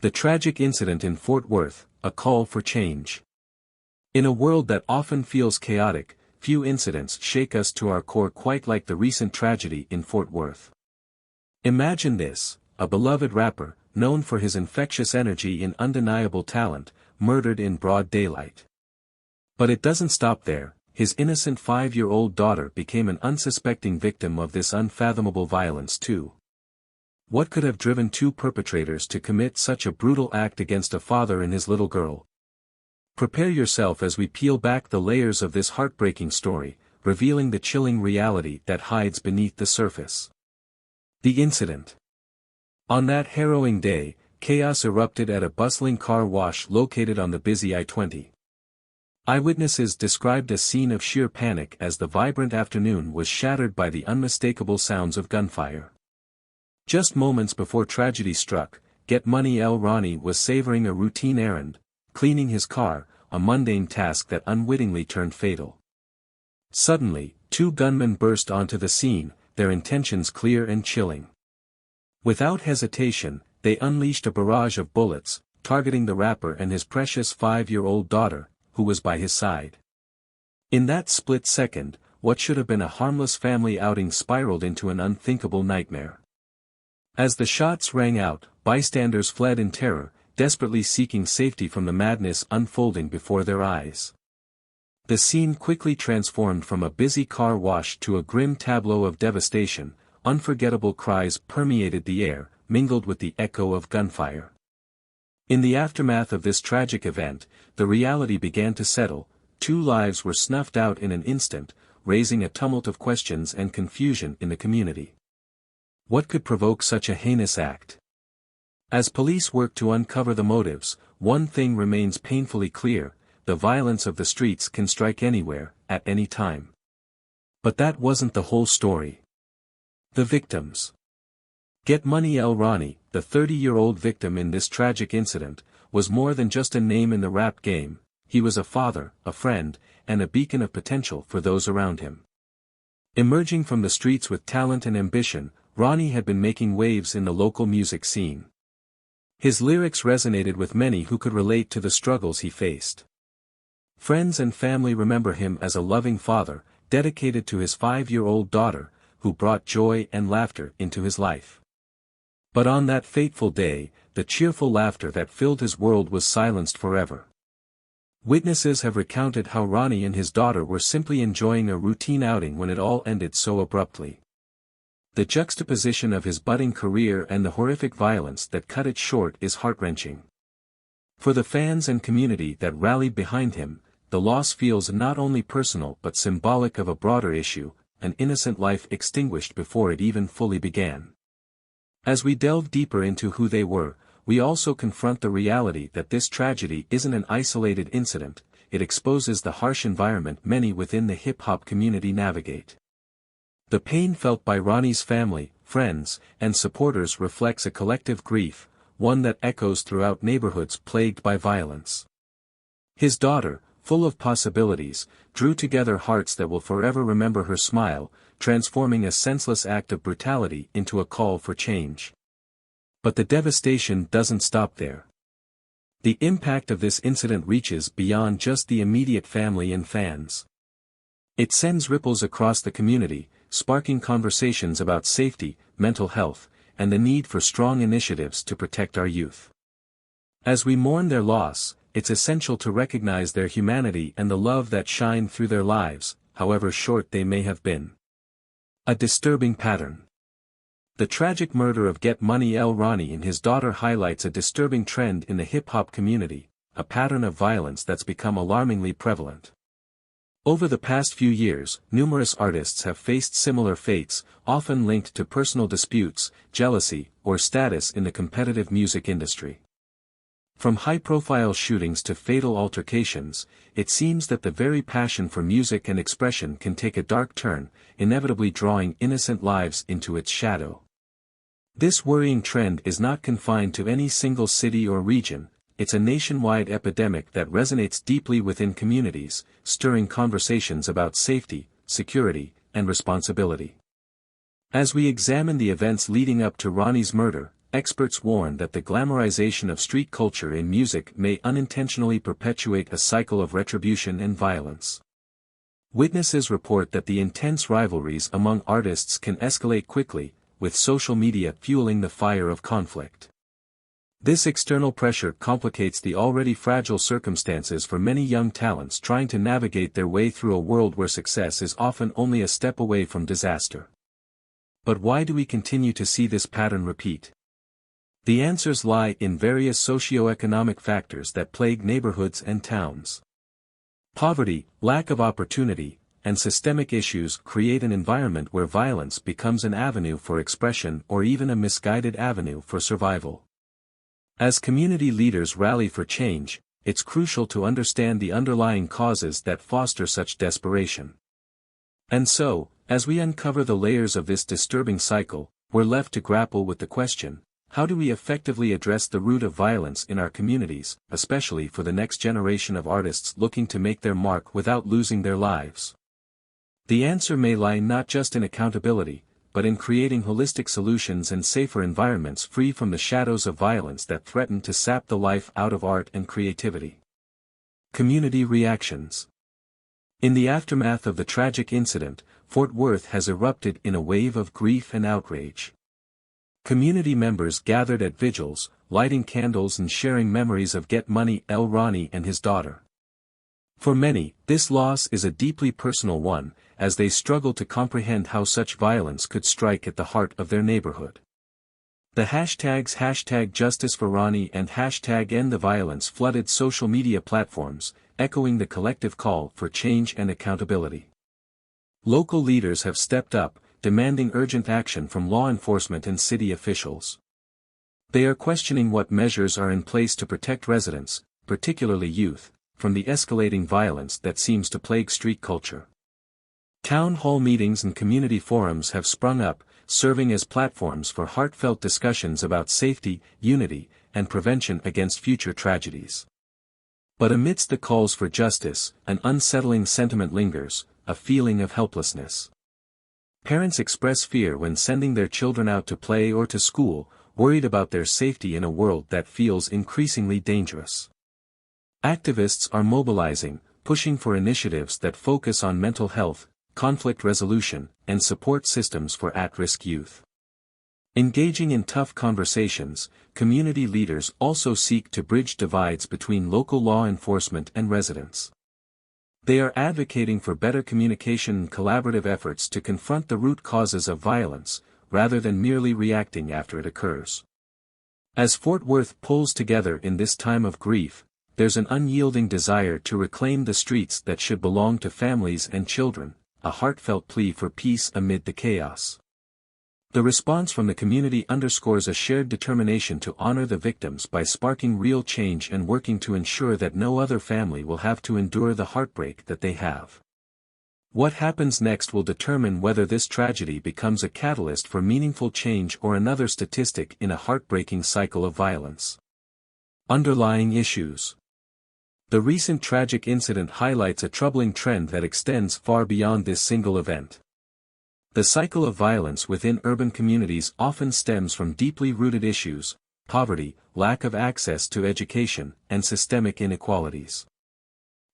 The tragic incident in Fort Worth, a call for change. In a world that often feels chaotic, few incidents shake us to our core quite like the recent tragedy in Fort Worth. Imagine this, a beloved rapper, known for his infectious energy and undeniable talent, murdered in broad daylight. But it doesn't stop there. His innocent 5-year-old daughter became an unsuspecting victim of this unfathomable violence too. What could have driven two perpetrators to commit such a brutal act against a father and his little girl? Prepare yourself as we peel back the layers of this heartbreaking story, revealing the chilling reality that hides beneath the surface. The incident. On that harrowing day, chaos erupted at a bustling car wash located on the busy I-20. Eyewitnesses described a scene of sheer panic as the vibrant afternoon was shattered by the unmistakable sounds of gunfire. Just moments before tragedy struck, Get Money L Ronnie was savoring a routine errand, cleaning his car, a mundane task that unwittingly turned fatal. Suddenly, two gunmen burst onto the scene, their intentions clear and chilling. Without hesitation, they unleashed a barrage of bullets, targeting the rapper and his precious 5-year-old daughter, who was by his side. In that split second, what should have been a harmless family outing spiraled into an unthinkable nightmare. As the shots rang out, bystanders fled in terror, desperately seeking safety from the madness unfolding before their eyes. The scene quickly transformed from a busy car wash to a grim tableau of devastation. Unforgettable cries permeated the air, mingled with the echo of gunfire. In the aftermath of this tragic event, the reality began to settle. 2 lives were snuffed out in an instant, raising a tumult of questions and confusion in the community. What could provoke such a heinous act? As police work to uncover the motives, one thing remains painfully clear: the violence of the streets can strike anywhere, at any time. But that wasn't the whole story. The victims. Get Money L Ronnie, the 30-year-old victim in this tragic incident, was more than just a name in the rap game. He was a father, a friend, and a beacon of potential for those around him. Emerging from the streets with talent and ambition, Ronnie had been making waves in the local music scene. His lyrics resonated with many who could relate to the struggles he faced. Friends and family remember him as a loving father, dedicated to his 5-year-old daughter, who brought joy and laughter into his life. But on that fateful day, the cheerful laughter that filled his world was silenced forever. Witnesses have recounted how Ronnie and his daughter were simply enjoying a routine outing when it all ended so abruptly. The juxtaposition of his budding career and the horrific violence that cut it short is heart-wrenching. For the fans and community that rallied behind him, the loss feels not only personal but symbolic of a broader issue: an innocent life extinguished before it even fully began. As we delve deeper into who they were, we also confront the reality that this tragedy isn't an isolated incident. It exposes the harsh environment many within the hip-hop community navigate. The pain felt by Ronnie's family, friends, and supporters reflects a collective grief, one that echoes throughout neighborhoods plagued by violence. His daughter, full of possibilities, drew together hearts that will forever remember her smile, transforming a senseless act of brutality into a call for change. But the devastation doesn't stop there. The impact of this incident reaches beyond just the immediate family and fans. It sends ripples across the community, sparking conversations about safety, mental health, and the need for strong initiatives to protect our youth. As we mourn their loss, it's essential to recognize their humanity and the love that shined through their lives, however short they may have been. A disturbing pattern. The tragic murder of Get Money L Ronnie and his daughter highlights a disturbing trend in the hip-hop community, a pattern of violence that's become alarmingly prevalent. Over the past few years, numerous artists have faced similar fates, often linked to personal disputes, jealousy, or status in the competitive music industry. From high-profile shootings to fatal altercations, it seems that the very passion for music and expression can take a dark turn, inevitably drawing innocent lives into its shadow. This worrying trend is not confined to any single city or region. It's a nationwide epidemic that resonates deeply within communities, stirring conversations about safety, security, and responsibility. As we examine the events leading up to Ronnie's murder, experts warn that the glamorization of street culture in music may unintentionally perpetuate a cycle of retribution and violence. Witnesses report that the intense rivalries among artists can escalate quickly, with social media fueling the fire of conflict. This external pressure complicates the already fragile circumstances for many young talents trying to navigate their way through a world where success is often only a step away from disaster. But why do we continue to see this pattern repeat? The answers lie in various socio-economic factors that plague neighborhoods and towns. Poverty, lack of opportunity, and systemic issues create an environment where violence becomes an avenue for expression or even a misguided avenue for survival. As community leaders rally for change, it's crucial to understand the underlying causes that foster such desperation. And so, as we uncover the layers of this disturbing cycle, we're left to grapple with the question: how do we effectively address the root of violence in our communities, especially for the next generation of artists looking to make their mark without losing their lives? The answer may lie not just in accountability, but in creating holistic solutions and safer environments free from the shadows of violence that threaten to sap the life out of art and creativity. Community reactions. In the aftermath of the tragic incident, Fort Worth has erupted in a wave of grief and outrage. Community members gathered at vigils, lighting candles and sharing memories of Get Money L Ronnie and his daughter. For many, this loss is a deeply personal one, as they struggle to comprehend how such violence could strike at the heart of their neighborhood. The hashtags #JusticeForRonnie and #EndTheViolence flooded social media platforms, echoing the collective call for change and accountability. Local leaders have stepped up, demanding urgent action from law enforcement and city officials. They are questioning what measures are in place to protect residents, particularly youth, from the escalating violence that seems to plague street culture. Town hall meetings and community forums have sprung up, serving as platforms for heartfelt discussions about safety, unity, and prevention against future tragedies. But amidst the calls for justice, an unsettling sentiment lingers, a feeling of helplessness. Parents express fear when sending their children out to play or to school, worried about their safety in a world that feels increasingly dangerous. Activists are mobilizing, pushing for initiatives that focus on mental health, conflict resolution, and support systems for at-risk youth. Engaging in tough conversations, community leaders also seek to bridge divides between local law enforcement and residents. They are advocating for better communication and collaborative efforts to confront the root causes of violence, rather than merely reacting after it occurs. As Fort Worth pulls together in this time of grief, there's an unyielding desire to reclaim the streets that should belong to families and children, a heartfelt plea for peace amid the chaos. The response from the community underscores a shared determination to honor the victims by sparking real change and working to ensure that no other family will have to endure the heartbreak that they have. What happens next will determine whether this tragedy becomes a catalyst for meaningful change or another statistic in a heartbreaking cycle of violence. Underlying issues. The recent tragic incident highlights a troubling trend that extends far beyond this single event. The cycle of violence within urban communities often stems from deeply rooted issues: poverty, lack of access to education, and systemic inequalities.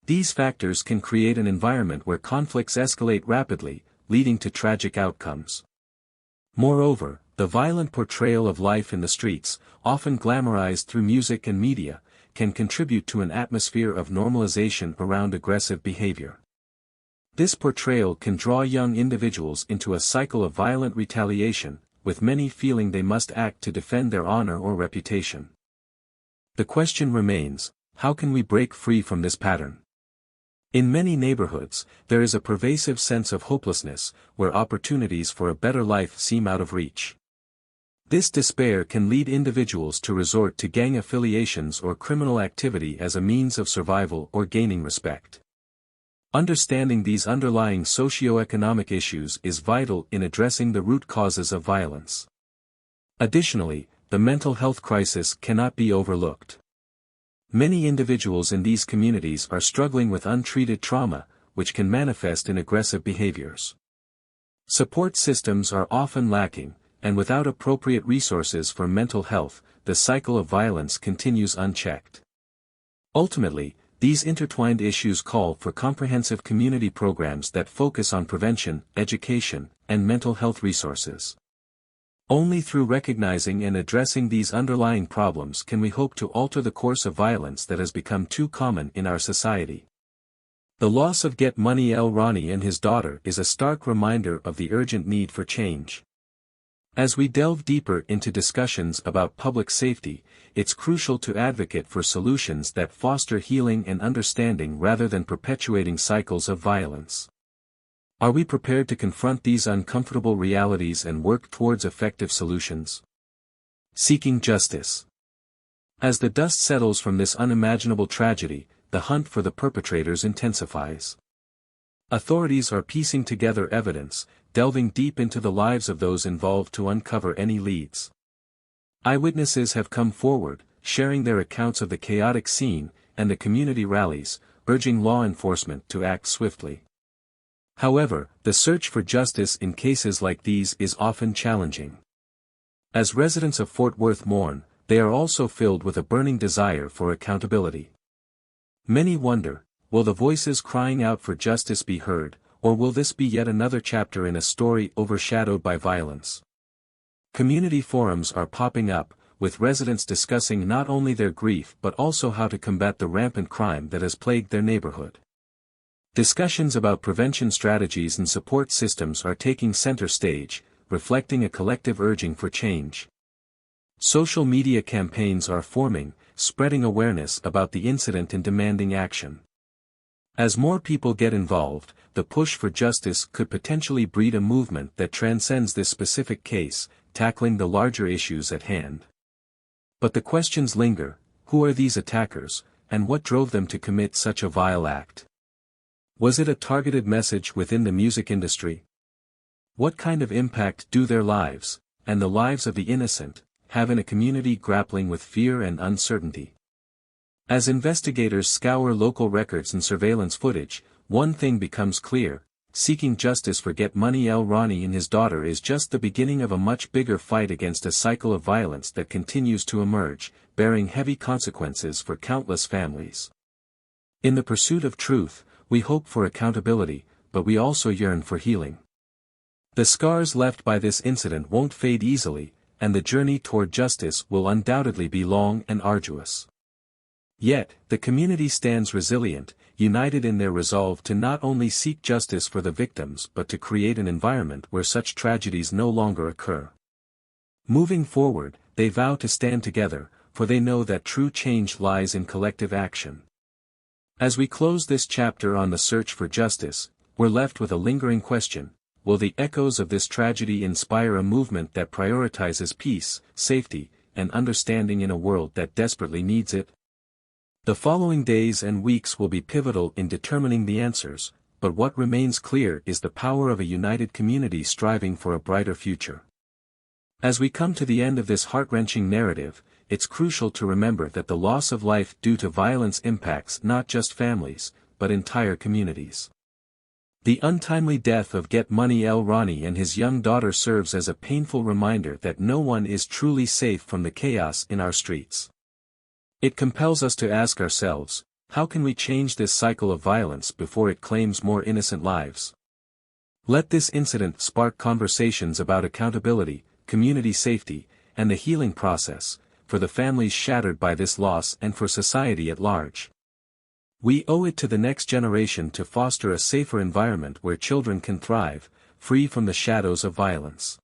These factors can create an environment where conflicts escalate rapidly, leading to tragic outcomes. Moreover, the violent portrayal of life in the streets, often glamorized through music and media, can contribute to an atmosphere of normalization around aggressive behavior. This portrayal can draw young individuals into a cycle of violent retaliation, with many feeling they must act to defend their honor or reputation. The question remains: how can we break free from this pattern? In many neighborhoods, there is a pervasive sense of hopelessness, where opportunities for a better life seem out of reach. This despair can lead individuals to resort to gang affiliations or criminal activity as a means of survival or gaining respect. Understanding these underlying socio-economic issues is vital in addressing the root causes of violence. Additionally, the mental health crisis cannot be overlooked. Many individuals in these communities are struggling with untreated trauma, which can manifest in aggressive behaviors. Support systems are often lacking, and without appropriate resources for mental health, the cycle of violence continues unchecked. Ultimately, these intertwined issues call for comprehensive community programs that focus on prevention, education, and mental health resources. Only through recognizing and addressing these underlying problems can we hope to alter the course of violence that has become too common in our society. The loss of Get Money L Ronnie and his daughter is a stark reminder of the urgent need for change. As we delve deeper into discussions about public safety, it's crucial to advocate for solutions that foster healing and understanding rather than perpetuating cycles of violence. Are we prepared to confront these uncomfortable realities and work towards effective solutions? Seeking justice. As the dust settles from this unimaginable tragedy, the hunt for the perpetrators intensifies. Authorities are piecing together evidence, delving deep into the lives of those involved to uncover any leads. Eyewitnesses have come forward, sharing their accounts of the chaotic scene, and the community rallies, urging law enforcement to act swiftly. However, the search for justice in cases like these is often challenging. As residents of Fort Worth mourn, they are also filled with a burning desire for accountability. Many wonder, will the voices crying out for justice be heard, or will this be yet another chapter in a story overshadowed by violence? Community forums are popping up, with residents discussing not only their grief but also how to combat the rampant crime that has plagued their neighborhood. Discussions about prevention strategies and support systems are taking center stage, reflecting a collective urging for change. Social media campaigns are forming, spreading awareness about the incident and demanding action. As more people get involved, the push for justice could potentially breed a movement that transcends this specific case, tackling the larger issues at hand. But the questions linger: who are these attackers, and what drove them to commit such a vile act? Was it a targeted message within the music industry? What kind of impact do their lives, and the lives of the innocent, have in a community grappling with fear and uncertainty? As investigators scour local records and surveillance footage, one thing becomes clear: seeking justice for Get Money L Ronnie and his daughter is just the beginning of a much bigger fight against a cycle of violence that continues to emerge, bearing heavy consequences for countless families. In the pursuit of truth, we hope for accountability, but we also yearn for healing. The scars left by this incident won't fade easily, and the journey toward justice will undoubtedly be long and arduous. Yet, the community stands resilient, united in their resolve to not only seek justice for the victims but to create an environment where such tragedies no longer occur. Moving forward, they vow to stand together, for they know that true change lies in collective action. As we close this chapter on the search for justice, we're left with a lingering question: will the echoes of this tragedy inspire a movement that prioritizes peace, safety, and understanding in a world that desperately needs it? The following days and weeks will be pivotal in determining the answers, but what remains clear is the power of a united community striving for a brighter future. As we come to the end of this heart-wrenching narrative, it's crucial to remember that the loss of life due to violence impacts not just families, but entire communities. The untimely death of Get Money L Ronnie and his young daughter serves as a painful reminder that no one is truly safe from the chaos in our streets. It compels us to ask ourselves, how can we change this cycle of violence before it claims more innocent lives? Let this incident spark conversations about accountability, community safety, and the healing process, for the families shattered by this loss and for society at large. We owe it to the next generation to foster a safer environment where children can thrive, free from the shadows of violence.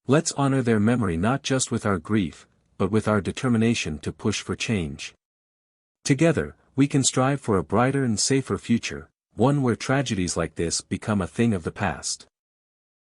Let's honor their memory not just with our grief, but with our determination to push for change. Together, we can strive for a brighter and safer future, one where tragedies like this become a thing of the past.